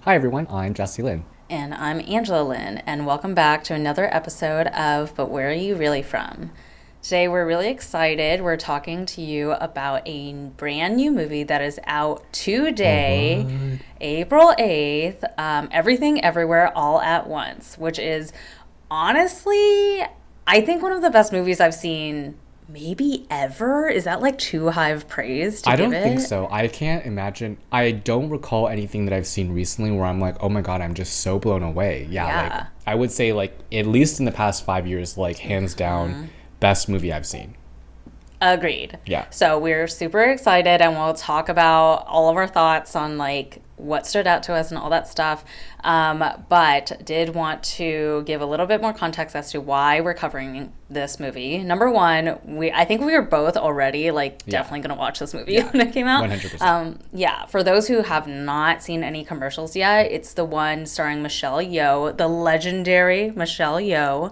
Hi everyone, I'm Jesse Lynn. And I'm Angela Lynn, and welcome back to another episode of But Where Are You Really From? Today we're really excited. We're talking to you about a brand new movie that is out Oh, today, what? April 8th, Everything Everywhere All at Once, which is honestly, I think one of the best movies I've seen maybe ever. Is that like too high of praise to I give don't think it? so. I can't imagine. I don't recall anything that I've seen recently where I'm like, oh my god, I'm just so blown away. Yeah, like Yeah. I would say like at least in the past 5 years, like hands down, best movie I've seen. Agreed. Yeah. So we're super excited and we'll talk about all of our thoughts on like what stood out to us and all that stuff. But did want to give a little bit more context as to why we're covering this movie. Number one, I think we were both already like Yeah. definitely gonna watch this movie Yeah. when it came out. 100%. Yeah, for those who have not seen any commercials yet, it's the one starring Michelle Yeoh, the legendary Michelle Yeoh,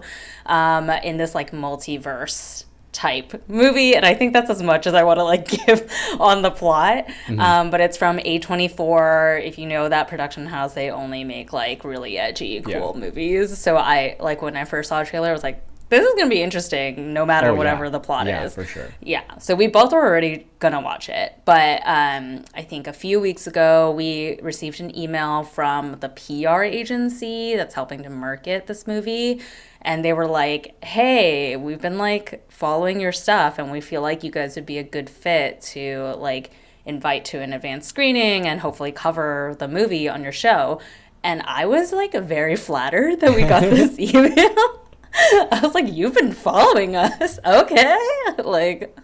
in this like multiverse type movie, and I think that's as much as I want to like give on the plot. But it's from A24. If you know that production house, they only make like really edgy Yeah. cool movies. So I like when I first saw a trailer I was like, this is gonna be interesting no matter Oh yeah. whatever the plot Yeah, is. for sure. Yeah, so we both were already gonna watch it, but I think a few weeks ago we received an email from the PR agency that's helping to market this movie, and they were like, "Hey, we've been like following your stuff, and we feel like you guys would be a good fit to like invite to an advanced screening and hopefully cover the movie on your show." And I was like very flattered that we got this email. I was like, you've been following us. Okay. Like,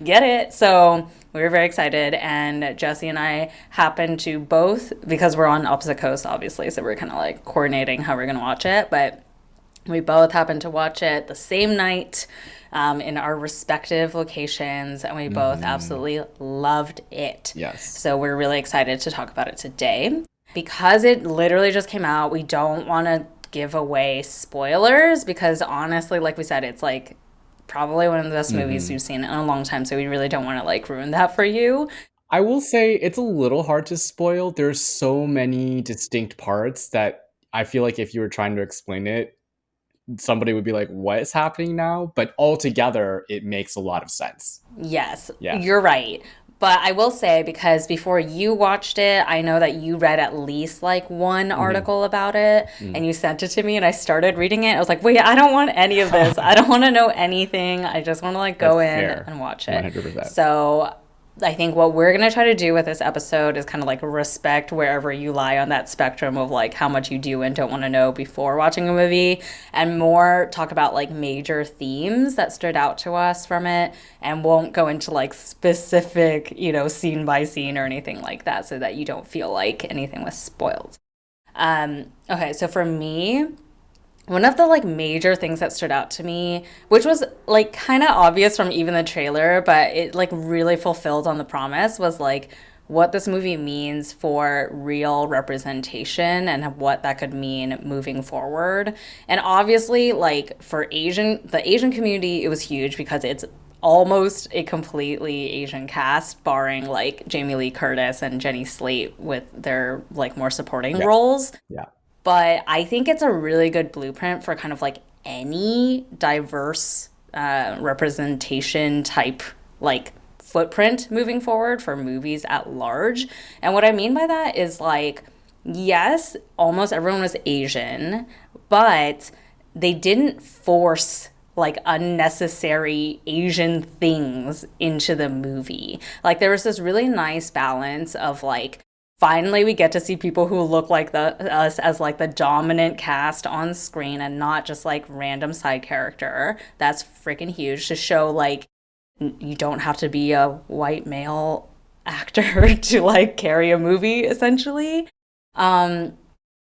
get it. So we were very excited. And Jesse and I happened to both, because we're on opposite coasts, obviously. So we're kind of like coordinating how we're going to watch it. But we both happened to watch it the same night in our respective locations. And we both absolutely loved it. Yes. So we're really excited to talk about it today. Because it literally just came out, we don't want to give away spoilers because honestly, like we said, it's like probably one of the best movies we've seen in a long time. So we really don't want to like ruin that for you. I will say it's a little hard to spoil. There's so many distinct parts that I feel like if you were trying to explain it, somebody would be like, what is happening now? But altogether, it makes a lot of sense. Yes, Yeah. you're right. But I will say, because before you watched it, I know that you read at least like one article about it and you sent it to me and I started reading it. I was like, wait, I don't want any of this. I don't want to know anything. I just want to like That's go in fair. and watch it. 100%. So I think what we're going to try to do with this episode is kind of like respect wherever you lie on that spectrum of like how much you do and don't want to know before watching a movie, and more talk about like major themes that stood out to us from it, and won't go into like specific, scene by scene or anything like that, so that you don't feel like anything was spoiled. Okay, so for me, one of the like major things that stood out to me, which was like kind of obvious from even the trailer, but it like really fulfilled on the promise, was like what this movie means for real representation and what that could mean moving forward. And obviously, like for the Asian community, it was huge because it's almost a completely Asian cast, barring like Jamie Lee Curtis and Jenny Slate with their like more supporting Yeah. roles. Yeah. But I think it's a really good blueprint for kind of like any diverse representation type like footprint moving forward for movies at large. And what I mean by that is like, yes, almost everyone was Asian, but they didn't force like unnecessary Asian things into the movie. Like there was this really nice balance of like, finally we get to see people who look like us as like the dominant cast on screen and not just like random side character. That's freaking huge to show like you don't have to be a white male actor to like carry a movie essentially. Um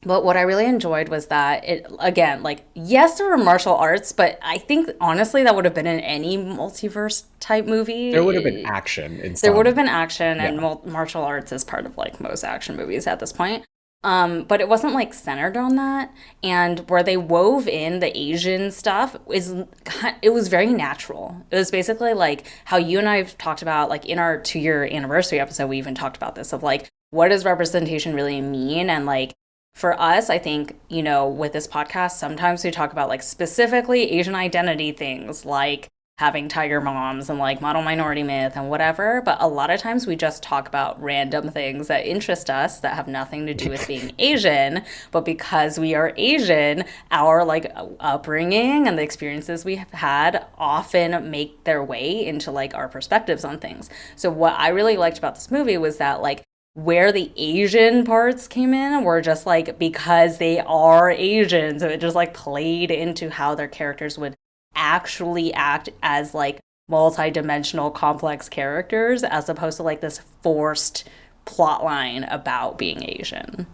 but what I really enjoyed was that it, again, like, yes, there were martial arts, but I think honestly that would have been in any multiverse type There would have been movie. action in There would have some. been action, and Yeah. martial arts is part of like most action movies at this point. But it wasn't like centered on that, and where they wove in the Asian stuff it was very natural. It was basically like how you and I have talked about, like in our 2-year anniversary episode, we even talked about this of like what does representation really mean, and like for us, I think, with this podcast, sometimes we talk about like specifically Asian identity things like having tiger moms and like model minority myth and whatever. But a lot of times we just talk about random things that interest us that have nothing to do with being Asian. But because we are Asian, our like upbringing and the experiences we have had often make their way into like our perspectives on things. So what I really liked about this movie was that like where the Asian parts came in were just like because they are Asian. So it just like played into how their characters would actually act as like multi-dimensional complex characters as opposed to like this forced plot line about being Asian.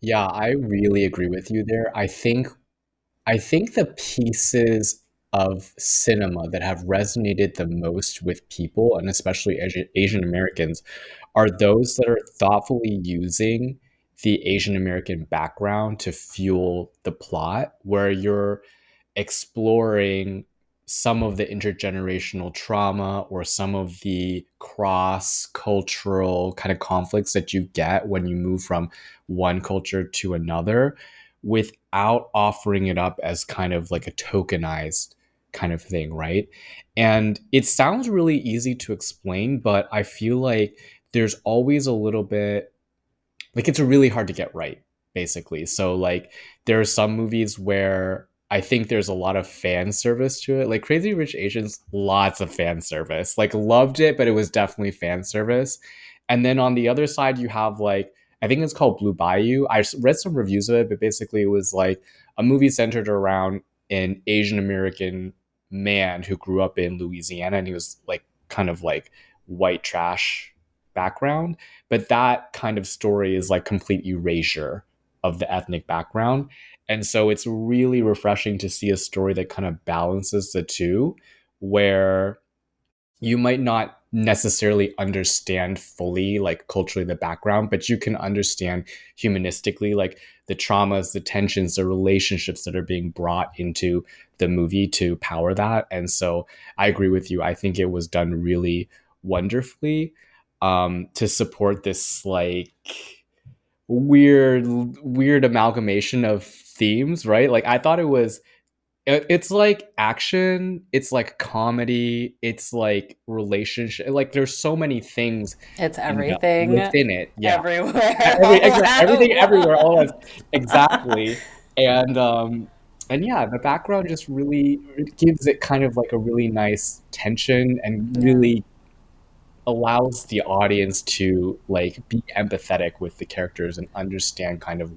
Yeah, I really agree with you there. I think the pieces of cinema that have resonated the most with people, and especially Asian Americans, are those that are thoughtfully using the Asian American background to fuel the plot, where you're exploring some of the intergenerational trauma or some of the cross cultural kind of conflicts that you get when you move from one culture to another without offering it up as kind of like a tokenized kind of thing, right? And it sounds really easy to explain, but I feel like there's always a little bit like it's really hard to get right, basically. So like there are some movies where I think there's a lot of fan service to it. Like Crazy Rich Asians, lots of fan service. Like loved it, but it was definitely fan service. And then on the other side, you have like I think it's called Blue Bayou. Read some reviews of it, but basically it was like a movie centered around an Asian American man who grew up in Louisiana, and he was like kind of like white trash background, but that kind of story is like complete erasure of the ethnic background. And so it's really refreshing to see a story that kind of balances the two, where you might not necessarily understand fully like culturally the background, but you can understand humanistically like the traumas, the tensions, the relationships that are being brought into the movie to power that. And so I agree with you. I think it was done really wonderfully, to support this like weird amalgamation of themes, right? Like I thought it's like action, it's like comedy, it's like relationship. Like there's so many things It's in everything within it. Yeah, everywhere all everything at everywhere all at once. exactly. And yeah, the background just really it gives it kind of like a really nice tension and Yeah. really allows the audience to like be empathetic with the characters and understand kind of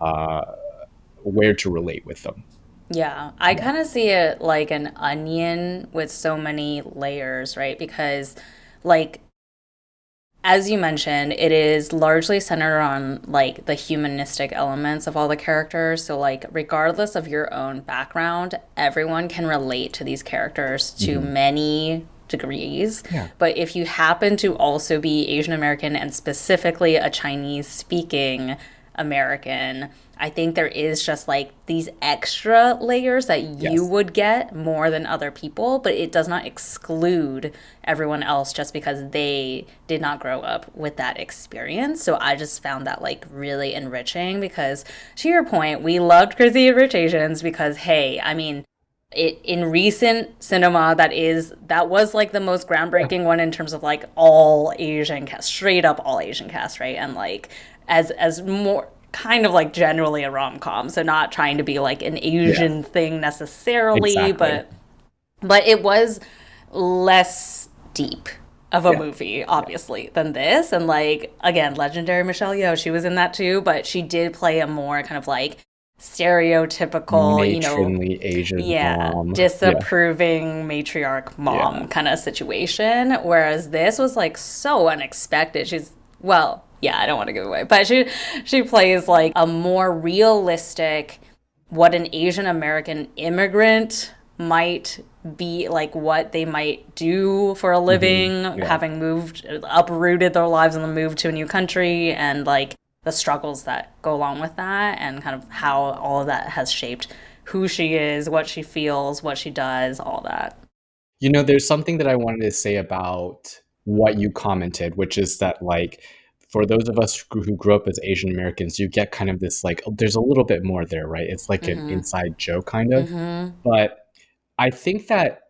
uh where to relate with them. Yeah, I Yeah. kind of see it like an onion with so many layers, right? Because, like, as you mentioned, it is largely centered on like the humanistic elements of all the characters. So, like, regardless of your own background, everyone can relate to these characters to Hmm. many degrees. Yeah. But if you happen to also be Asian American and specifically a Chinese speaking American, I think there is just like these extra layers that you Yes. would get more than other people, but it does not exclude everyone else just because they did not grow up with that experience. So I just found that like really enriching because to your point, we loved Crazy Rich Asians because hey, I mean, in recent cinema that was like the most groundbreaking one in terms of like all Asian cast, straight up all Asian cast, right? And like as more kind of like generally a rom-com, so not trying to be like an Yeah. Asian thing necessarily, Exactly. but it was less deep of a Yeah. movie, Yeah. obviously, than this. And like again, legendary Michelle Yeoh, she was in that too, but she did play a more kind of like stereotypical, Matronly Asian yeah, mom. Yeah. disapproving matriarch Yeah. mom kind of situation. Whereas this was like so unexpected. Well, yeah, I don't want to give away, but she plays like a more realistic what an Asian American immigrant might be like, what they might do for a Hmm. living, Yeah. having moved, uprooted their lives and moved to a new country, and like the struggles that go along with that, and kind of how all of that has shaped who she is, what she feels, what she does, all that. You know, there's something that I wanted to say about what you commented, which is that like for those of us who grew up as Asian Americans, you get kind of this like, there's a little bit more there, right? It's like an inside joke kind of. But I think that,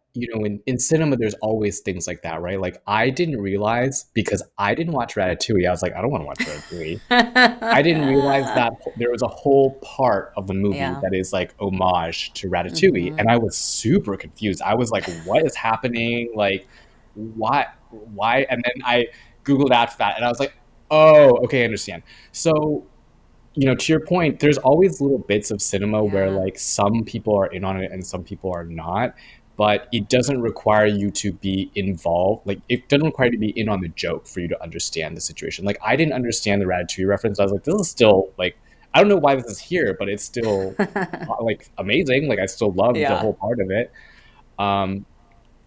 in cinema, there's always things like that, right? Like, I didn't realize because I didn't watch Ratatouille. I was like, I don't want to watch Ratatouille. I didn't realize that there was a whole part of the movie Yeah. that is like homage to Ratatouille. And I was super confused. I was like, what is happening? Like, why? And then I Googled after that and I was like, oh, okay, I understand. So, to your point, there's always little bits of cinema where Yeah. like some people are in on it and some people are not, but it doesn't require you to be involved. Like it doesn't require you to be in on the joke for you to understand the situation. Like I didn't understand the Ratatouille reference. I was like, this is still like, I don't know why this is here, but it's still like amazing. Like I still love the Yeah. whole part of it. Um,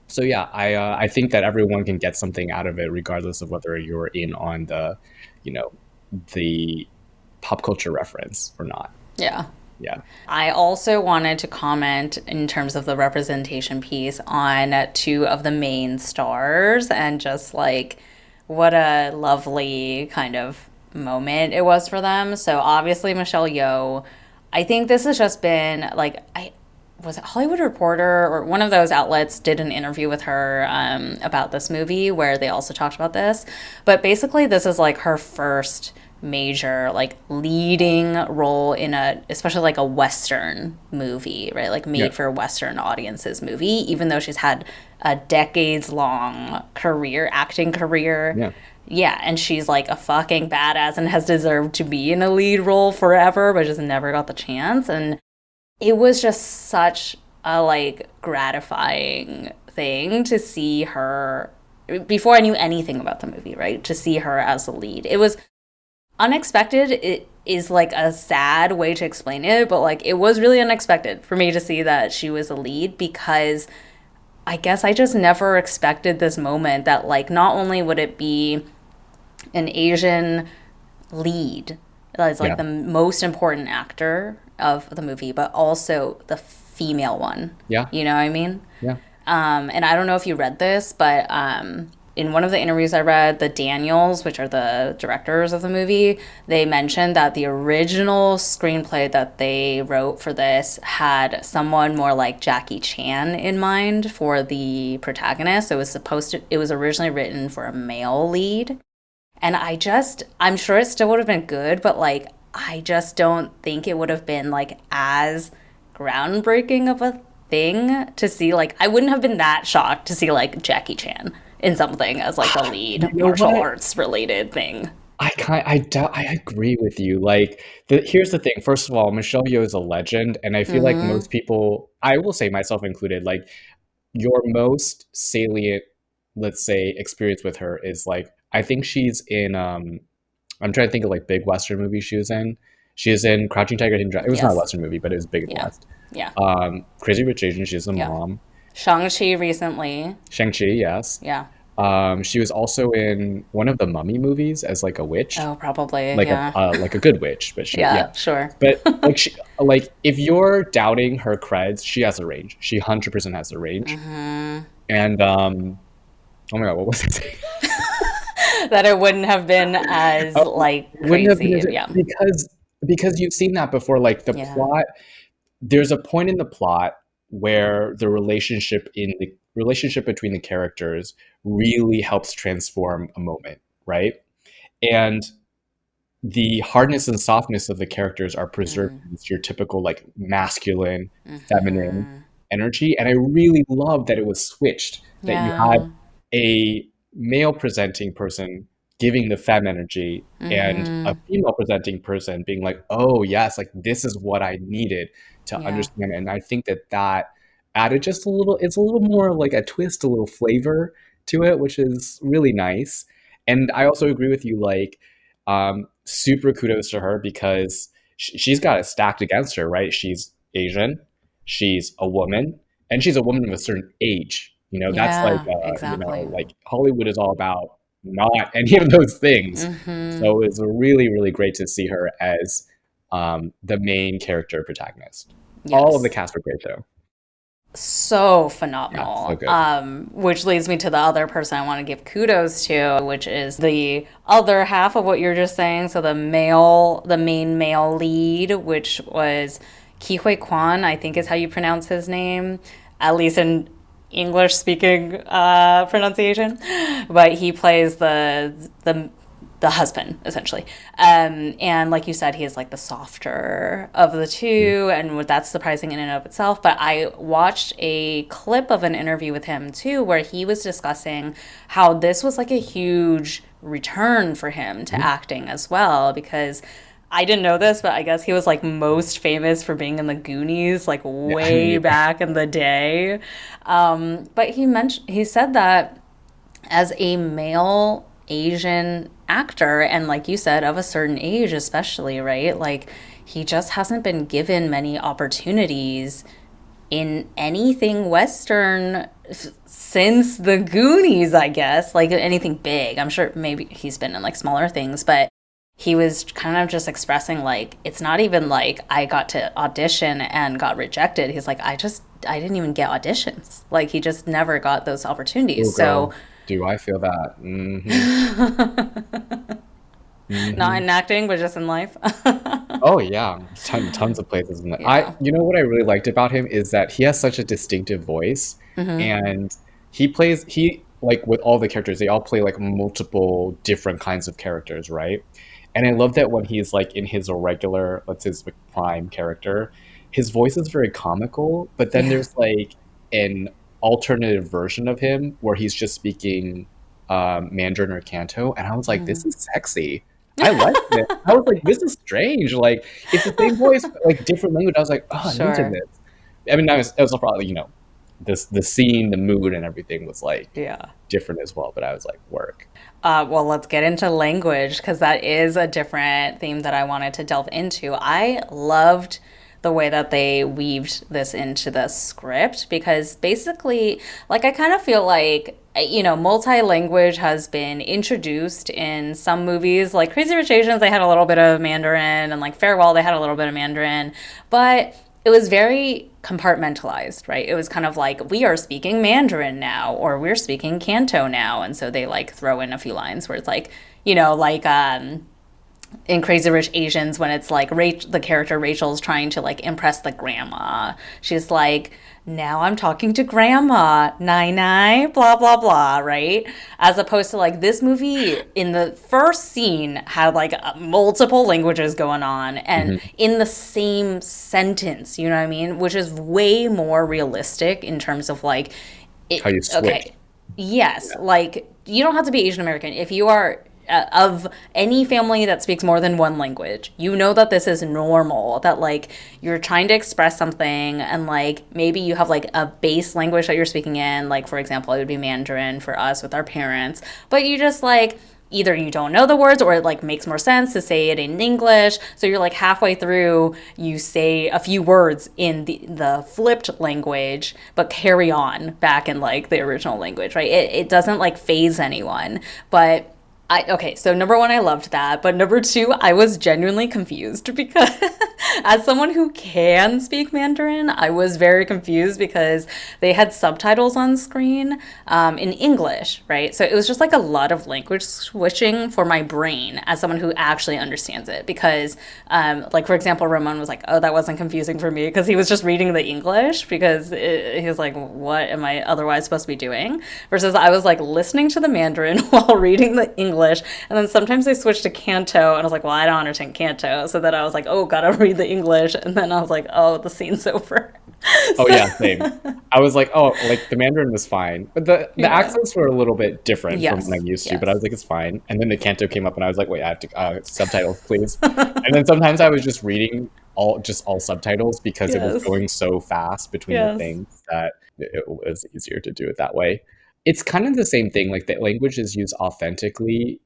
so yeah, I think that everyone can get something out of it, regardless of whether you're in on you know, the pop culture reference or not. Yeah. Yeah. I also wanted to comment in terms of the representation piece on two of the main stars and just like what a lovely kind of moment it was for them. So obviously Michelle Yeoh, I think this has just been like I was it Hollywood Reporter or one of those outlets did an interview with her about this movie where they also talked about this. But basically, this is like her first major like leading role in especially like a Western movie, right? Like Yeah. made for Western audiences movie, even though she's had a decades long acting career. Yeah. Yeah, and she's like a fucking badass and has deserved to be in a lead role forever, but just never got the chance. And it was just such a like gratifying thing to see her before I knew anything about the movie, right? To see her as the lead. It was unexpected. It is like a sad way to explain it, but like it was really unexpected for me to see that she was a lead because I guess I just never expected this moment that like not only would it be an Asian lead as like Yeah. the most important actor of the movie, but also the female one. Yeah. You know what I mean? Yeah. And I don't know if you read this, but in one of the interviews I read, the Daniels, which are the directors of the movie, they mentioned that the original screenplay that they wrote for this had someone more like Jackie Chan in mind for the protagonist. It was originally written for a male lead. And I'm sure it still would have been good, but like, I just don't think it would have been like as groundbreaking of a thing to see. Like, I wouldn't have been that shocked to see like Jackie Chan in something as like a You lead know martial what? arts related thing. I agree with you. Like, here's the thing. First of all, Michelle Yeoh is a legend, and I feel like most people, I will say myself included, like your most salient, let's say, experience with her is like I think she's in. I'm trying to think of like big Western movies she was in. She is in Crouching Tiger, Hidden Dragon. It was not a Yes. Western movie, but it was big in the Yeah. West. Yeah. Crazy Rich Asians. She's a Yeah. mom. Shang-Chi recently. Shang-Chi, yes. Yeah. She was also in one of the Mummy movies as like a witch, Oh, probably. Yeah. like a good witch, but yeah. Yeah, sure. But like if you're doubting her creds, she has a range. She 100% has a range. And oh my god, what was I saying? That it wouldn't have been as Oh, like wouldn't have crazy. been Yeah. because you've seen that before. Like the Yeah. plot, there's a point in the plot where the relationship between the characters really helps transform a moment, right? And the hardness and softness of the characters are preserved as your typical like masculine, feminine energy. And I really love that it was switched, that you had Yeah. a male presenting person giving the fem energy and a female presenting person being like, oh yes, like this is what I needed to Yeah. understand. And I think that added just a little, it's a little more like a twist, a little flavor to it, which is really nice. And I also agree with you, like, super kudos to her because she's got it stacked against her, right? She's Asian, she's a woman, and she's a woman of a certain age. That's like, Yeah, exactly. like Hollywood is all about not any of those things. So it's really, really great to see her as the main character protagonist. All of the Yes. cast were great though. So Yeah, so phenomenal. good. Which leads me to the other person I want to give kudos to, which is the other half of what you're just saying. So the main male lead, which was Kihui Quan, I think is how you pronounce his name, at least in English speaking pronunciation. But he plays the husband essentially, and like you said, he is like the softer of the Mhm. two, and that's surprising in and of itself. But I watched a clip of an interview with him too where he was discussing how this was like a huge return for him to Mhm. acting as well, because I didn't know this, but I guess he was like most famous for being in the Goonies, like Yeah, me way neither. back in the day. But he said that as a male Asian actor, and like you said, of a certain age, especially, right? Like, he just hasn't been given many opportunities in anything Western since the Goonies, I guess. Like, anything big. I'm sure maybe he's been in like smaller things, but he was kind of just expressing like, it's not even like I got to audition and got rejected. He's like, I didn't even get auditions. Like, he just never got those opportunities. Oh, So, girl, do I feel that? Hmm. not Hmm. in acting, but just in life. Oh yeah, tons of places. Yeah. You know what I really liked about him is that he has such a distinctive voice, and he like with all the characters, they all play like multiple different kinds of characters, right? And I love that when he's like in his regular, let's say his like, prime character, his voice is very comical, but then Yeah. there's like an alternative version of him where he's just speaking Mandarin or Canto, and I was like, this is sexy. I like it. I was like, this is strange. Like, it's the same voice, but like different language. I was like, oh, I'm into Sure. this. I mean, it was probably, this the scene, the mood, and everything was like Yeah. different as well. But I was like, work. Well, let's get into language because that is a different theme that I wanted to delve into. I loved the way that they weaved this into the script because basically, like, I kind of feel like, multi-language has been introduced in some movies. Like Crazy Rich Asians, they had a little bit of Mandarin, and like Farewell, they had a little bit of Mandarin, but it was very compartmentalized, right? It was kind of like, we are speaking Mandarin now, or we're speaking Canto now. And so they like throw in a few lines where it's like, like in Crazy Rich Asians, when it's like the character Rachel's trying to like impress the grandma. She's like, now I'm talking to grandma, nine nine, blah blah blah, right? As opposed to like this movie in the first scene had like multiple languages going on and Hmm. in the same sentence, you know what I mean? Which is way more realistic in terms of like How it. you switch. Okay, yes, Yeah. like you don't have to be Asian American if you are of any family that speaks more than one language. You know that this is normal, that like you're trying to express something and like maybe you have like a base language that you're speaking in, like for example, it would be Mandarin for us with our parents, but you just like either you don't know the words or it like makes more sense to say it in English. So you're like halfway through, you say a few words in the flipped language, but carry on back in like the original language, right? It doesn't like phase anyone. But okay, so number one, I loved that. But number two, I was genuinely confused because as someone who can speak Mandarin, I was very confused because they had subtitles on screen in English, right? So it was just like a lot of language switching for my brain as someone who actually understands it. Because, like, for example, Ramon was like, oh, that wasn't confusing for me because he was just reading the English because he was like, what am I otherwise supposed to be doing? Versus I was like listening to the Mandarin while reading the English. And then sometimes they switched to Canto, and I was like, well, I don't understand Canto. So then I was like, oh, gotta read the English. And then I was like, oh, the scene's over. Oh So, yeah, same. I was like, oh, like the Mandarin was fine, but the yeah. accents were a little bit different from what Yes. I'm used to. But I was Yes. like, it's fine. And then the Canto came up, and I was like, wait, I have to subtitles, please. And then sometimes I was just reading all subtitles because it was Yes. going so fast between the Yes. things that it was easier to do it that way. It's kind of the same thing. Like the language is used authentically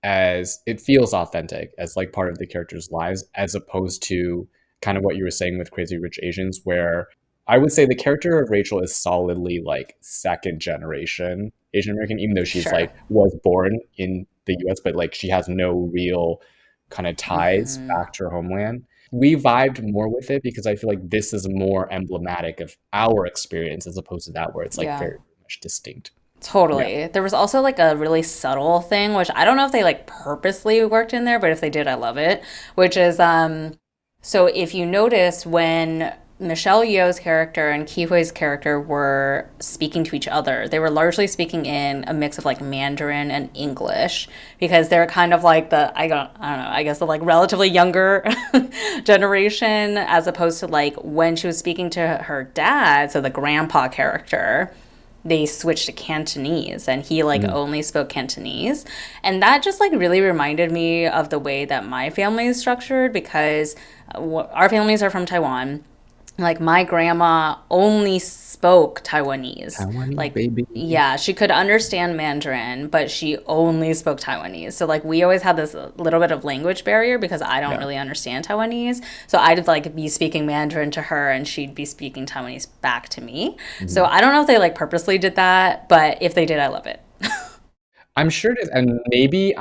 as it feels authentic as like part of the characters' lives, as opposed to kind of what you were saying with Crazy Rich Asians, where I would say the character of Rachel is solidly like second generation Asian American, even though she's Sure. like was born in the US, but like she has no real kind of ties back to her homeland. we vibed more with it because I feel like this is more emblematic of our experience as opposed to that where it's like Yeah. very much distinct. Yeah. Totally. There was also like a really subtle thing, which I don't know if they like purposely worked in there, but if they did, I love it. Which is so if you notice when Michelle Yeoh's character and Kihui's character were speaking to each other, they were largely speaking in a mix of like Mandarin and English because they're kind of like I don't know, I guess the like relatively younger generation as opposed to like when she was speaking to her dad, so the grandpa character they switched to Cantonese and he like Mhm. only spoke Cantonese. And that just like really reminded me of the way that my family is structured because our families are from Taiwan. Like my grandma only spoke Taiwanese. Taiwanese Like baby. yeah, she could understand Mandarin, but she only spoke Taiwanese. So like we always had this little bit of language barrier because I don't Yeah. really understand Taiwanese. So I'd like be speaking Mandarin to her and she'd be speaking Taiwanese back to me. So Mhm. I don't know if they like purposely did that, but if they did, I love it. I'm sure it is, and maybe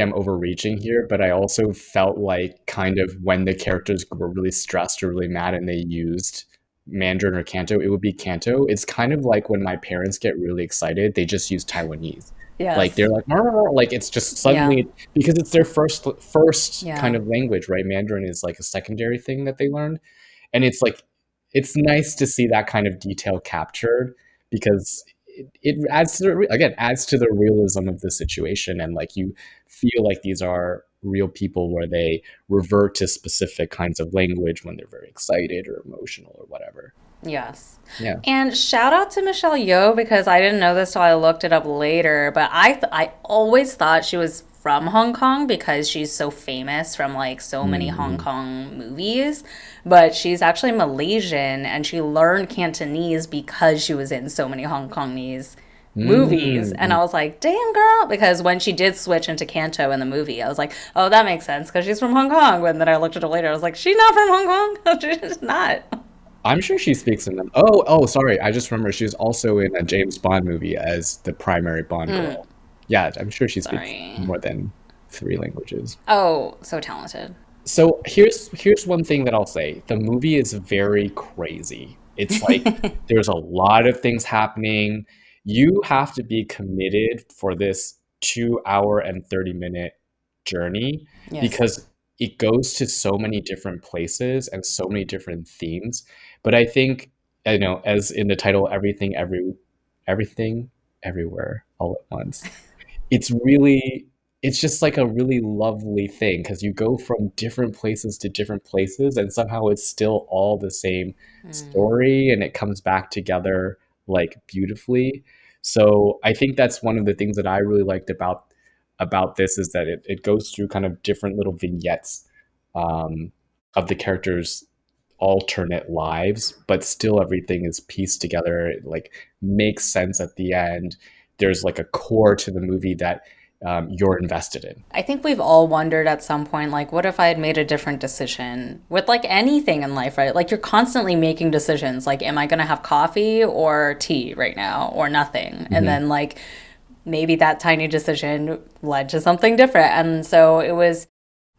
I'm overreaching here, but I also felt like kind of when the characters were really stressed or really mad and they used Mandarin or Canto, it would be Canto. It's kind of like when my parents get really excited, they just use Taiwanese. Like they're Yes. like, "Arr," like it's just Yeah. suddenly because it's their first kind Yeah. of language, right? Mandarin is like a secondary thing that they learned. And it's like it's nice to see that kind of detail captured because it adds to again adds to the realism of the situation and like you feel like these are real people where they revert to specific kinds of language when they're very excited or emotional or whatever. Yes. Yeah. And shout out to Michelle Yeoh because I didn't know this till I looked it up later, but I always thought she was from Hong Kong because she's so famous from like so many Hong Mm-hmm. Kong movies, but she's actually Malaysian and she learned Cantonese because she was in so many Hong Kongese movies. And Mm-hmm. I was like, "Damn girl," because when she did switch into Canto in the movie, I was like, "Oh, that makes sense because she's from Hong Kong." But then I looked at her later, I was like, "She's not from Hong Kong. She's not." I'm sure she speaks in them. Sorry, I just remember she was also in a James Bond movie as the primary Bond girl. Yeah, I'm sure she speaks Sorry. more than three languages. Oh, so talented. So here's one thing that I'll say. The movie is very crazy. It's like there's a lot of things happening. You have to be committed for this 2 hour and 30-minute journey Yes. because it goes to so many different places and so many different themes. But I think, as in the title, everything, everywhere, all at once, it's just like a really lovely thing because you go from different places to different places and somehow it's still all the same story and it comes back together like beautifully. So I think that's one of the things that I really liked about this is that it goes through kind of different little vignettes um, of the characters alternate lives, but still everything is pieced together. It like makes sense at the end. There's like a core to the movie that you're invested in. I think we've all wondered at some point, like, what if I had made a different decision with like anything in life, right? Like, you're constantly making decisions. Like, am I going to have coffee or tea right now or nothing? And Hmm. then, like, maybe that tiny decision led to something different. And so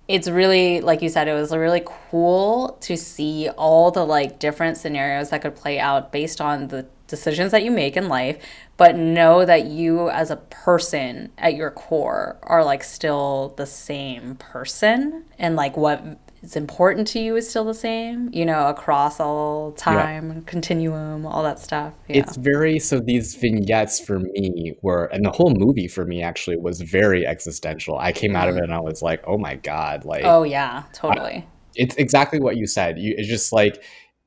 it's really, like you said, it was really cool to see all the like different scenarios that could play out based on the decisions that you make in life, but know that you as a person at your core are like still the same person and like what is important to you is still the same, across all Yeah. time, continuum, all that stuff. Yeah. It's very so these vignettes for me were and the whole movie for me actually was very existential. I came out of it and I was like, "Oh my God." Oh, yeah, totally. It's exactly what you said. It's just like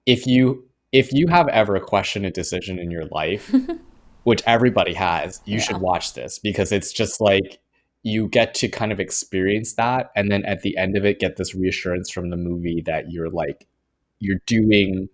if you have ever questioned a decision in your life, which everybody has, you should Yeah. watch this because it's just like you get to kind of experience that and then at the end of it get this reassurance from the movie that you're doing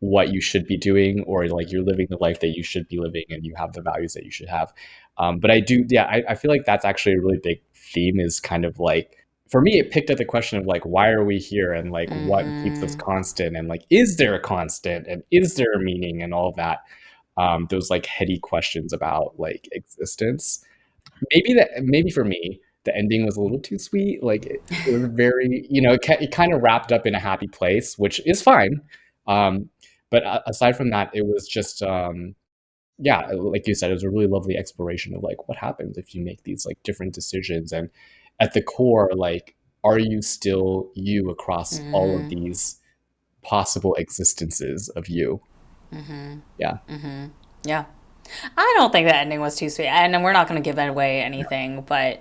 what you should be doing or like you're living the life that you should be living and you have the values that you should have. But I do, yeah, I feel like that's actually a really big theme is kind of like, for me, it picked at the question of like, why are we here? And like, what keeps us constant? And like, is there a constant? And is there a meaning? And all of that. Those like heady questions about like existence. Maybe for me, the ending was a little too sweet. Like it was very, it kind of wrapped up in a happy place, which is fine. Um, but aside from that, it was just yeah, like you said, it was a really lovely exploration of like what happens if you make these like different decisions, and at the core, like, are you still you across all of Mm-hmm. these possible existences of you? Mm-hmm. Yeah. Mm-hmm. Yeah. I don't think the ending was too sweet. And we're not going to give away anything, but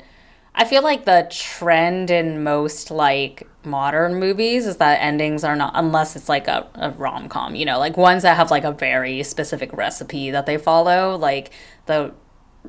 I feel like the trend in most like modern movies is that endings are not, unless it's like a rom com, like ones that have like a very specific recipe that they follow. Like the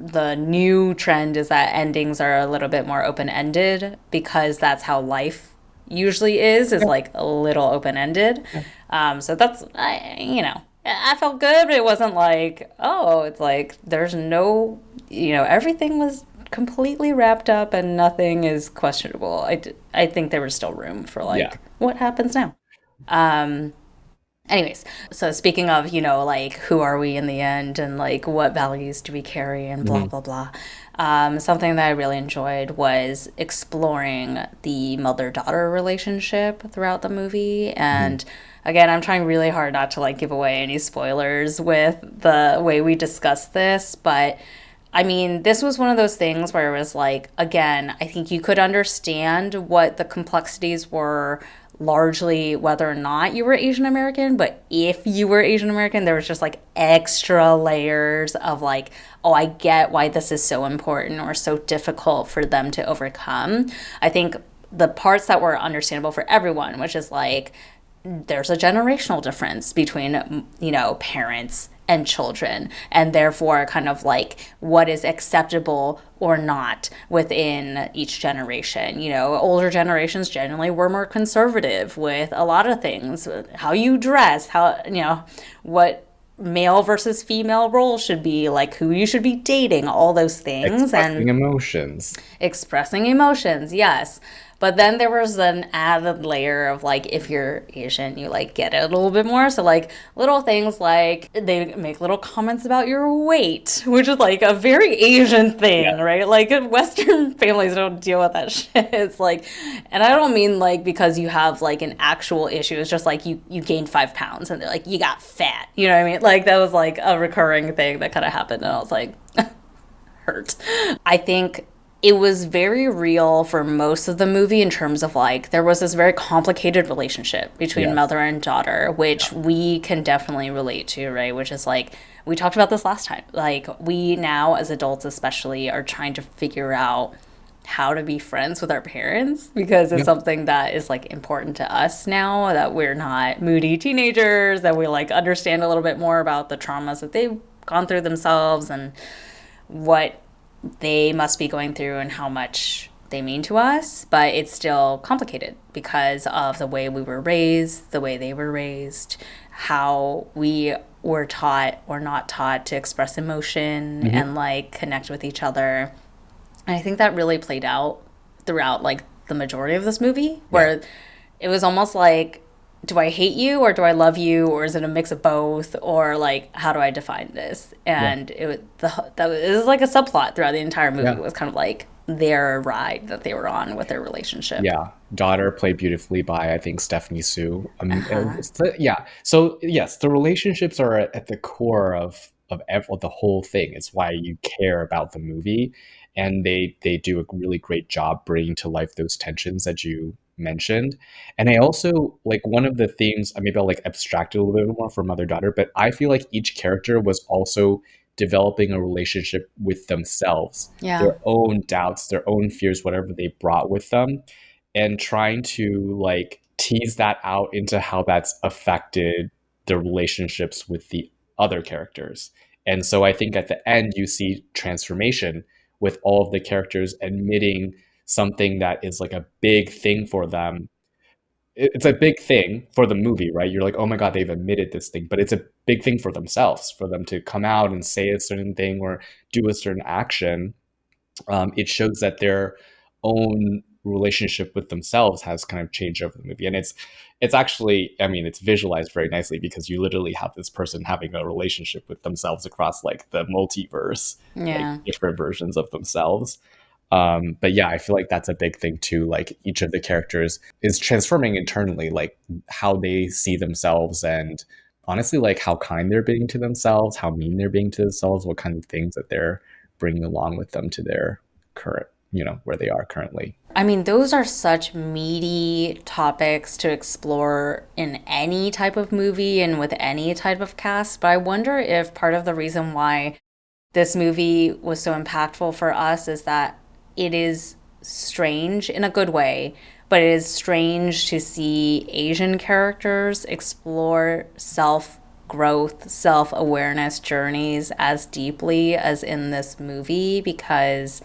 the new trend is that endings are a little bit more open ended because that's how life usually is Yeah. like a little open ended. Yeah. So that's I felt good, but it wasn't like, oh, it's like there's no, everything was completely wrapped up and nothing is questionable. I think there was still room for Yeah. like what happens now. Anyways, so speaking of, like who are we in the end and like what values do we carry and blah, Mhm. blah, blah. Something that I really enjoyed was exploring the mother daughter relationship throughout the movie. Mhm. And again, I'm trying really hard not to like give away any spoilers with the way we discuss this, but I mean, this was one of those things where it was like, again, I think you could understand what the complexities were largely whether or not you were Asian American, but if you were Asian American, there was just like extra layers of like, oh, I get why this is so important or so difficult for them to overcome. I think the parts that were understandable for everyone, which is like, there's a generational difference between parents and children, and therefore kind of like what is acceptable or not within each generation. Older generations generally were more conservative with a lot of things, how you dress, how what male versus female role should be, like who you should be dating, all those things. Expressing And emotions. expressing emotions, yes. But then there was an added layer of like, if you're Asian, you like get it a little bit more. So, like, little things like they make little comments about your weight, which is like a very Asian Yeah. thing, right? Like, Western families don't deal with that shit. It's like, and I don't mean like because you have like an actual issue. It's just like you gained 5 pounds and they're like, you got fat. You know what I mean? Like, that was like a recurring thing that kind of happened. And I was like, hurt. I think it was very real for most of the movie in terms of like there was this very complicated relationship between Yes. mother and daughter, which we can definitely relate to, right? Which is like we talked about this last time. Like we now as adults especially are trying to figure out how to be friends with our parents because it's Yeah. something that is like important to us now that we're not moody teenagers, that we like understand a little bit more about the traumas that they've gone through themselves and what they must be going through and how much they mean to us, but it's still complicated because of the way we were raised, the way they were raised, how we were taught or not taught to express emotion Mhm. and like connect with each other. And I think that really played out throughout like the majority of this movie, Yeah. where it was almost like, do I hate you or do I love you or is it a mix of both or like how do I define this? Yeah. And it was like a subplot throughout the entire movie. Yeah. It was kind of like their ride that they were on with their relationship. Yeah. Daughter played beautifully by, I think, Stephanie Sue. Uh-huh. Yeah. So yes, the relationships are at the core of the whole thing. It's why you care about the movie, and they do a really great job bringing to life those tensions that you mentioned. And I also like one of the themes. Maybe I'll like abstract it a little bit more from mother daughter, but I feel like each character was also developing a relationship with themselves, Yeah. their own doubts, their own fears, whatever they brought with them, and trying to like tease that out into how that's affected the relationships with the other characters. And so I think at the end you see transformation with all of the characters admitting something that is like a big thing for them. It's a big thing for the movie, right? You're like, oh my God, they've admitted this thing, but it's a big thing for themselves, for them to come out and say a certain thing or do a certain action. It shows that their own relationship with themselves has kind of changed over the movie, and it's actually, I mean, it's visualized very nicely because you literally have this person having a relationship with themselves across like the multiverse, like Yeah. different versions of themselves. But yeah, I feel like that's a big thing too. Like each of the characters is transforming internally, like how they see themselves, and honestly, like how kind they're being to themselves, how mean they're being to themselves, what kind of things that they're bringing along with them to their current, where they are currently. I mean, those are such meaty topics to explore in any type of movie and with any type of cast. But I wonder if part of the reason why this movie was so impactful for us is that it is strange in a good way, but it is strange to see Asian characters explore self growth, self awareness journeys as deeply as in this movie because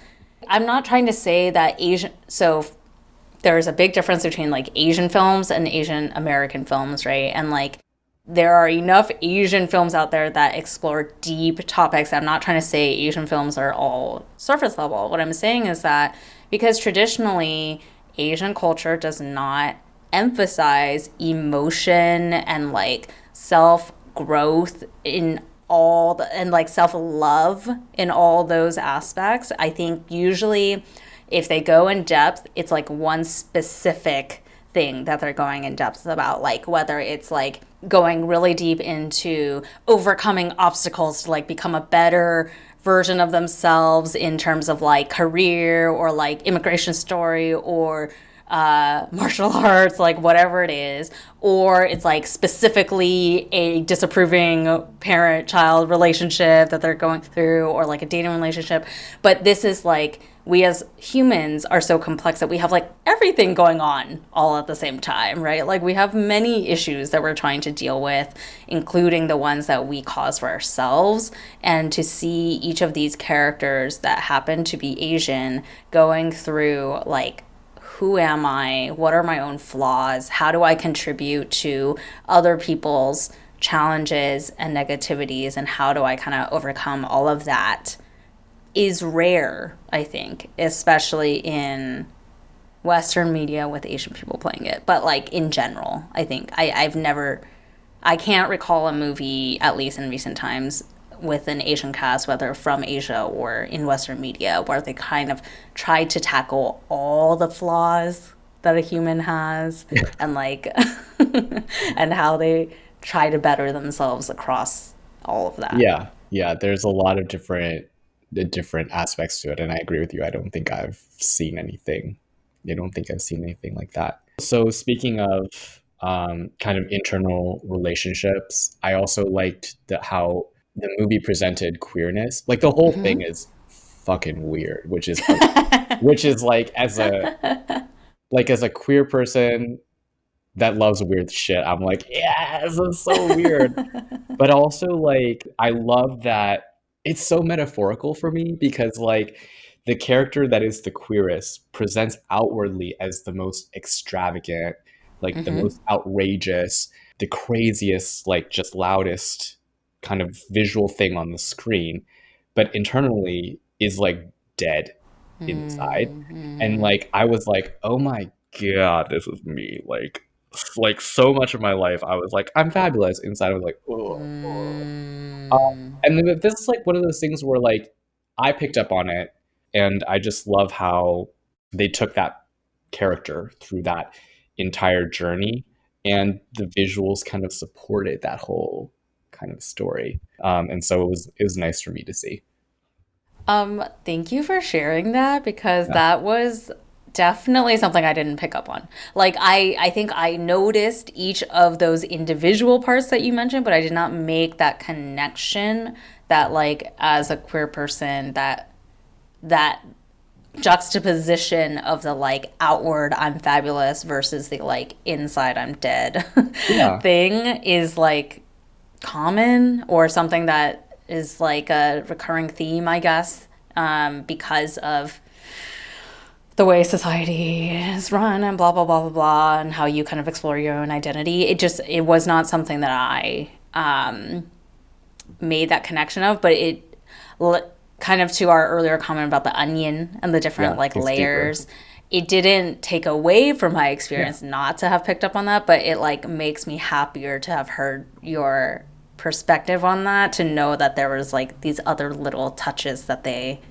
I'm not trying to say that so there's a big difference between like Asian films and Asian American films, right? And like there are enough Asian films out there that explore deep topics. I'm not trying to say Asian films are all surface level. What I'm saying is that because traditionally Asian culture does not emphasize emotion and like self growth in all the, and like self love in all those aspects. I think usually if they go in depth, it's like one specific thing that they're going in depth about, like whether it's like going really deep into overcoming obstacles to like become a better version of themselves in terms of like career or like immigration story or martial arts, like whatever it is, or it's like specifically a disapproving parent child relationship that they're going through, or like a dating relationship. But this is like, we as humans are so complex that we have like everything going on all at the same time, right? Like we have many issues that we're trying to deal with, including the ones that we cause for ourselves. And to see each of these characters that happen to be Asian going through like, who am I? What are my own flaws? How do I contribute to other people's challenges and negativities? And how do I kind of overcome all of that? Is rare, I think, especially in Western media with Asian people playing it. But like in general, I think I can't recall a movie, at least in recent times, with an Asian cast, whether from Asia or in Western media, where they kind of tried to tackle all the flaws that a human has and like and how they try to better themselves across all of that. Yeah, yeah. There's a lot of different aspects to it, and I agree with you. I don't think I've seen anything. I don't think I've seen anything like that. So speaking of kind of internal relationships, I also liked how the movie presented queerness. Like the whole thing is fucking weird, which is like as a queer person that loves weird shit, I'm like, yeah, this is so weird. But also like I love that it's so metaphorical for me because like the character that is the queerest presents outwardly as the most extravagant, like the most outrageous, the craziest, like just loudest kind of visual thing on the screen, but internally is like dead inside. And like I was like, oh my god, this is me. Like so much of my life I was like, I'm fabulous. Inside I was like, oh. And then this is like one of those things where like I picked up on it, and I just love how they took that character through that entire journey, and the visuals kind of supported that whole kind of story. And so it was nice for me to see. Thank you for sharing that because Yeah. that was definitely something I didn't pick up on. Like I think I noticed each of those individual parts that you mentioned, but I did not make that connection that like as a queer person that juxtaposition of the like outward I'm fabulous versus the like inside I'm dead Yeah. thing is like common or something that is like a recurring theme, I guess, because of the way society is run and blah blah blah blah blah, and how you kind of explore your own identity. It was not something that I made that connection of, but it kind of to our earlier comment about the onion and the different Yeah. like It's deeper. layers. It didn't take away from my Yeah. experience not to have picked up on that, but it like makes me happier to have heard your perspective on that, to know that there was like these other little touches that they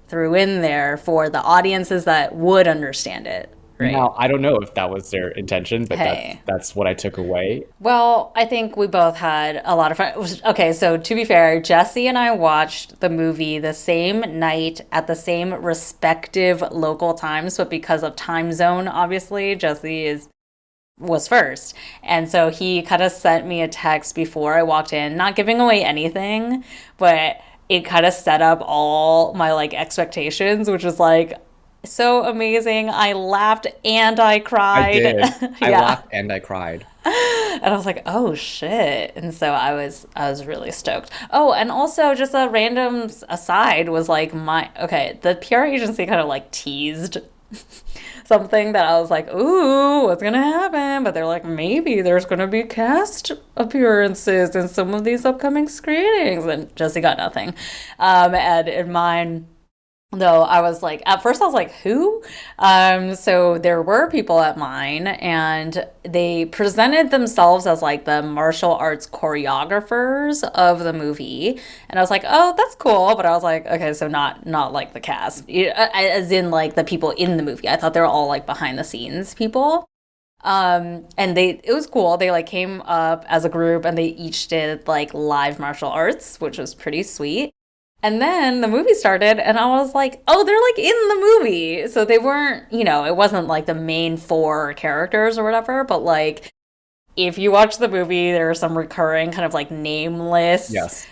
threw in there for the audiences that would understand it, right? Now, I don't know if that was their intention, but Hey. that's what I took away. Well, I think we both had a lot of fun. Okay, so to be fair, Jesse and I watched the movie the same night at the same respective local times, but because of time zone, obviously, Jesse is was first. And so he kind of sent me a text before I walked in, not giving away anything, but it kind of set up all my like expectations, which was like so amazing. I laughed and I I cried. did. I Yeah. laughed and I cried. And I was like, "Oh shit." And so I was really stoked. Oh, and also just a random aside was like my okay, the PR agency kind of like teased something that I was like, "Ooh, what's going to happen?" But they're like, "Maybe there's going to be cast appearances in some of these upcoming screenings." And Jesse got nothing. And in mine, though, I was like, at first I was like, who? So there were people at mine and they presented themselves as like the martial arts choreographers of the movie. And I was like, oh, that's cool. But I was like, okay, so not like the cast, as in like the people in the movie. I thought they were all like behind the scenes people. And it was cool. They like came up as a group and they each did like live martial arts, which was pretty sweet. And then the movie started, and I was like, oh, they're like in the movie. So they weren't, it wasn't like the main four characters or whatever, but like if you watch the movie, there are some recurring kind of like nameless Yes.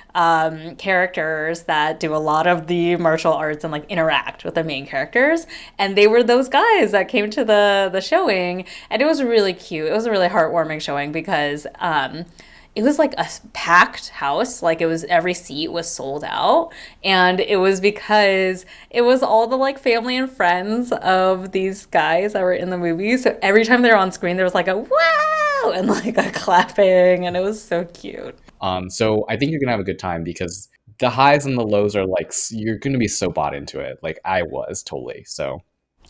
characters that do a lot of the martial arts and like interact with the main characters. And they were those guys that came to the showing, and it was really cute. It was a really heartwarming showing because it was like a packed house. Like it was every seat was sold out. And it was because it was all the like family and friends of these guys that were in the movie. So every time they were on screen, there was like a wow and like a clapping. And it was so cute. So I think you're gonna have a good time because the highs and the lows are like you're gonna be so bought into it. Like I was totally. So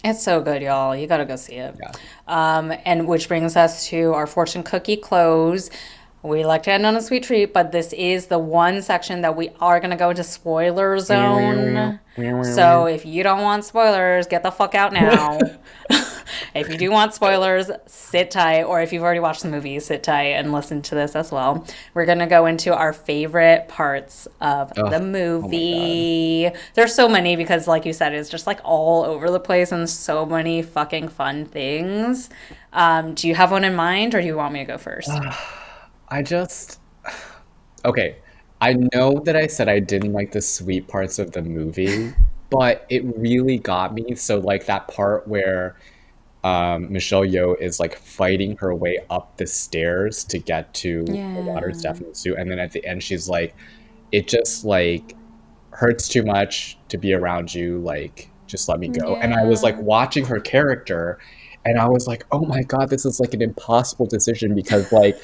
It's so good, y'all. You gotta go see it. yeah. And which brings us to our fortune cookie close. We like to end on a sweet treat, but this is the one section that we are going to go into spoiler zone. So if you don't want spoilers, get the fuck out now. If you do want spoilers, sit tight. Or if you've already watched the movie, sit tight and listen to this as well. We're going to go into our favorite parts of Ugh, the oh my god. movie. There's so many because, like you said, it's just like all over the place and so many fucking fun things. Do you have one in mind or do you want me to go first? I just okay. I know that I said I didn't like the sweet parts of the movie, but it really got me. So like that part where Michelle Yeoh is like fighting her way up the stairs to get to the water Yeah. staff in the suit, and then at the end she's like, "It just like hurts too much to be around you. Like, just let me go." And I was like Yeah. watching her character, and I was like, "Oh my god, this is like an impossible decision," because like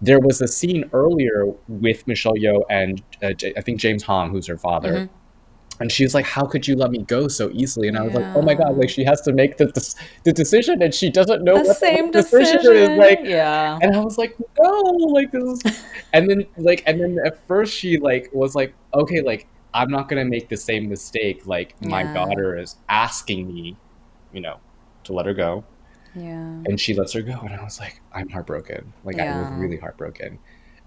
there was a scene earlier with Michelle Yeoh and I think James Hong, who's her father, Hmm. and she's like, "How could you let me go so easily?" And I was like, "Oh my god!" Like Yeah. she has to make the decision, and she doesn't know The what the same right decision is. decision. Like, Yeah. and I was like, "No!" Like this is, and then at first she like was like, "Okay, like I'm not gonna make the same mistake. Like my Yeah. daughter is asking me, you know, to let her go." Yeah. And she lets her go, and I was like, I'm heartbroken. Like I was Yeah. really heartbroken.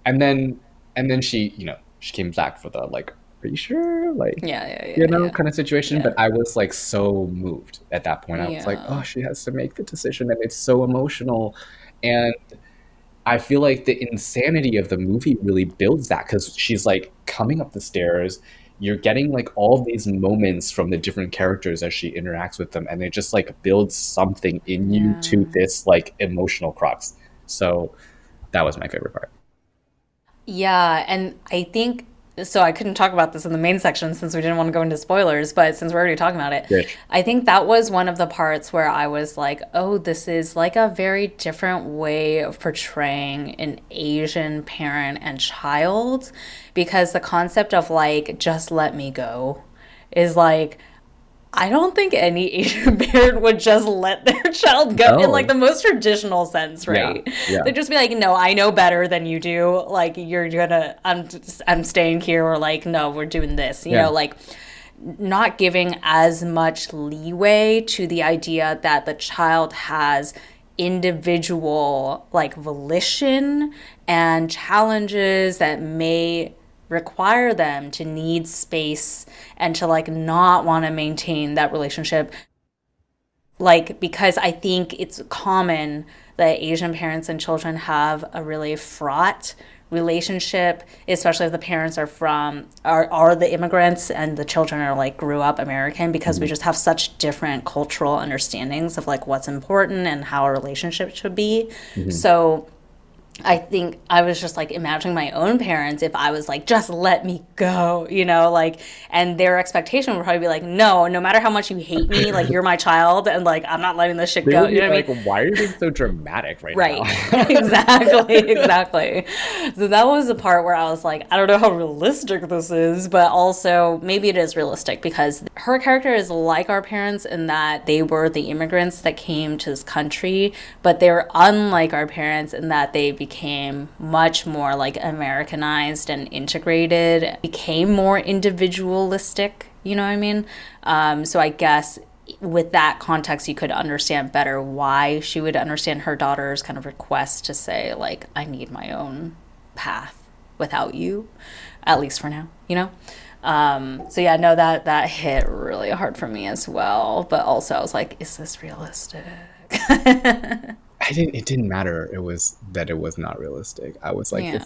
And then she, she came back for the like, are you sure? Like, Yeah. Yeah. Yeah. Yeah. kind of situation. But Yeah. I was like so moved at that point. I was like, oh, Yeah. she has to make the decision, and it's so emotional. And I feel like the insanity of the movie really builds that because she's like coming up the stairs. You're getting like all these moments from the different characters as she interacts with them, and it just like builds something in you to Yeah. this like emotional crux. So that was my favorite part. Yeah, and I think so. I couldn't talk about this in the main section since we didn't want to go into spoilers, but since we're already talking about it, Rich. I think that was one of the parts where I was like, oh, this is like a very different way of portraying an Asian parent and child because the concept of like, just let me go is like, I don't think any Asian parent would just let their child go in like No. the most traditional sense, Yeah. right? Yeah. They'd just be like, "No, I know better than you do. Like I'm staying here," or like, "No, we're doing this." Yeah. Like not giving as much leeway to the idea that the child has individual like volition and challenges that may require them to need space and to like not want to maintain that relationship, like because I think it's common that Asian parents and children have a really fraught relationship, especially if the parents are from are the immigrants and the children are like grew up American, because we just have such different cultural understandings of like what's important and how a relationship should be. So I think I was just like imagining my own parents if I was like, just let me go, you know, like, and their expectation would probably be like, no, no matter how much you hate me, like you're my child and like I'm not letting this shit They go. would You be know what I like, mean? why are you being so dramatic right Right. now? Exactly. Exactly. So that was the part where I was like, I don't know how realistic this is, but also maybe it is realistic because her character is like our parents in that they were the immigrants that came to this country, but they're unlike our parents in that they became much more like Americanized and integrated, became more individualistic, you know what I mean? So I guess with that context, you could understand better why she would understand her daughter's kind of request to say, like, I need my own path without you, at least for now, you know? So yeah, no, that hit really hard for me as well. But also I was like, is this realistic? It didn't matter. It was that it was not realistic. I was like, Yeah.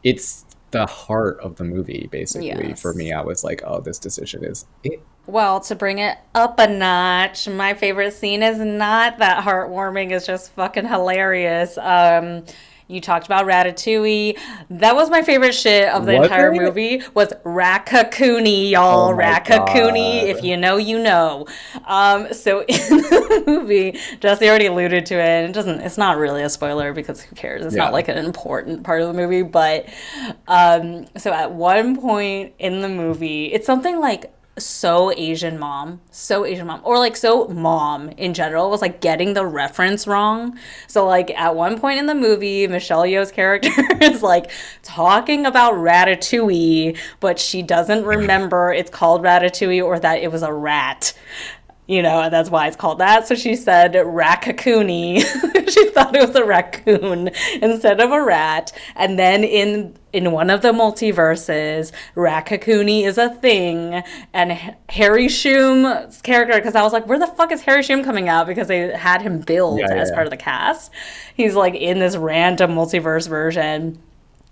it's the heart of the movie, basically. For Yes. me, I was like, oh, this decision is it. Well, to bring it up a notch, my favorite scene is not that heartwarming. It's just fucking hilarious. You talked about Ratatouille. That was my favorite shit of the Was entire it? movie. Was Raccacoonie, Oh y'all. my Raccacoonie. If god. you know, you know. So in the movie, Jesse already alluded to it. And it doesn't. It's not really a spoiler because who cares? It's not Yeah. like an important part of the movie. But so at one point in the movie, it's something like so Asian mom, or like so mom in general was like getting the reference wrong. So like at one point in the movie, Michelle Yeoh's character is like talking about Ratatouille, but she doesn't remember it's called Ratatouille or that it was a rat. You know, and that's why it's called that. So she said raccacoonie. She thought it was a raccoon instead of a rat. And then in one of the multiverses, raccacoonie is a thing. And Harry Shum's character, because I was like, where the fuck is Harry Shum coming out? Because they had him billed Yeah, yeah, as yeah. part of the cast. He's like in this random multiverse version.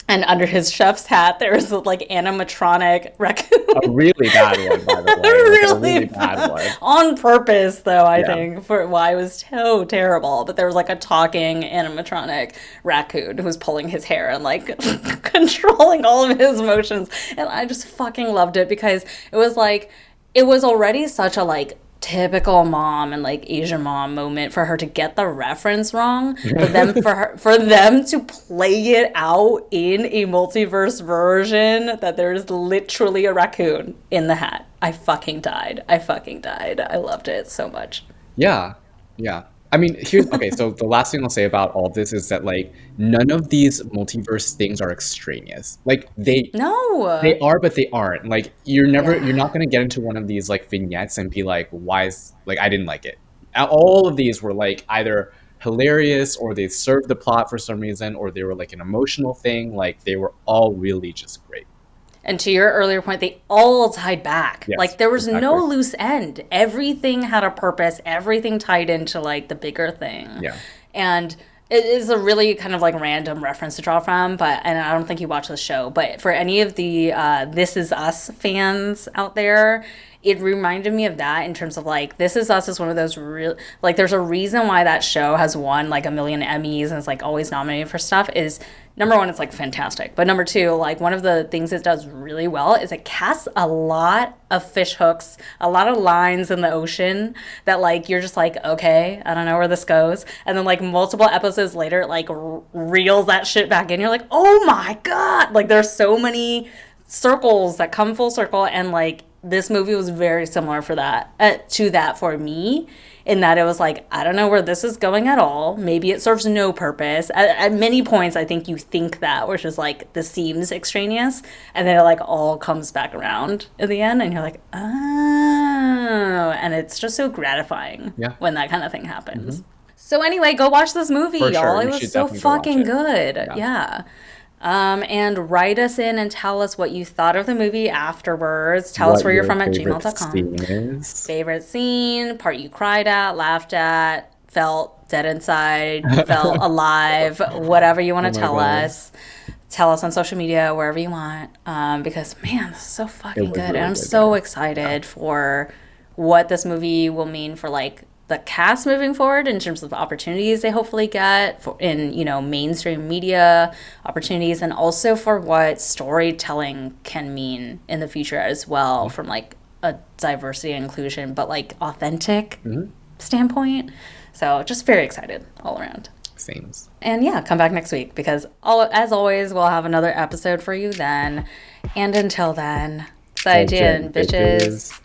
And under his chef's hat, there's like animatronic raccoon. A really bad one, by the way. Like a really bad one. On purpose, though, I Yeah. think, for why it was so terrible. But there was like a talking animatronic raccoon who was pulling his hair and like controlling all of his emotions. And I just fucking loved it because it was like, it was already such a like typical mom and like Asian mom moment for her to get the reference wrong, but then for them to play it out in a multiverse version that there's literally a raccoon in the hat. I fucking died. I loved it so much. Yeah, yeah. I mean, here's okay. So the last thing I'll say about all this is that like none of these multiverse things are extraneous. Like they No. are, but they aren't. Like you're Yeah. not gonna get into one of these like vignettes and be like, why is like I didn't like it. All of these were like either hilarious or they served the plot for some reason or they were like an emotional thing. Like they were all really just great. And to your earlier point, they all tied back. Yes, Like there was no exactly. loose end. Everything had a purpose. Everything tied into like the bigger thing. Yeah. And it is a really kind of like random reference to draw from, but and I don't think you watch the show, but for any of the This Is Us fans out there, it reminded me of that in terms of like This Is Us is one of those real like there's a reason why that show has won like a million Emmys and is like always nominated for stuff is number one, it's like fantastic. But number two, like one of the things it does really well is it casts a lot of fish hooks, a lot of lines in the ocean that like you're just like, okay, I don't know where this goes. And then like multiple episodes later, it like reels that shit back in. You're like, oh my God. Like there's so many circles that come full circle and like this movie was very similar for that to that for me, in that it was like, I don't know where this is going at all. Maybe it serves no purpose. At many points, I think you think that, which is like, this seems extraneous, and then it like all comes back around in the end, and you're like, oh, and it's just so gratifying Yeah. when that kind of thing happens. So anyway, go watch this movie, For y'all. sure. It You was should so definitely go watch fucking it. good. Yeah. And write us in and tell us what you thought of the movie afterwards. Tell us What where you're your from at favorite gmail.com. scene is. Favorite scene, part you cried at, laughed at, felt dead inside, felt alive, whatever you want to Oh my tell God. us. Tell us on social media, wherever you want. Because, man, this is so fucking was good. really And I'm good, so guys. excited for what this movie will mean for, like, the cast moving forward in terms of opportunities they hopefully get for, in, you know, mainstream media opportunities, and also for what storytelling can mean in the future as well, from like a diversity and inclusion, but like authentic standpoint. So just very excited all around. Same. And yeah, come back next week, because as always, we'll have another episode for you then. And until then, 再见, bitches.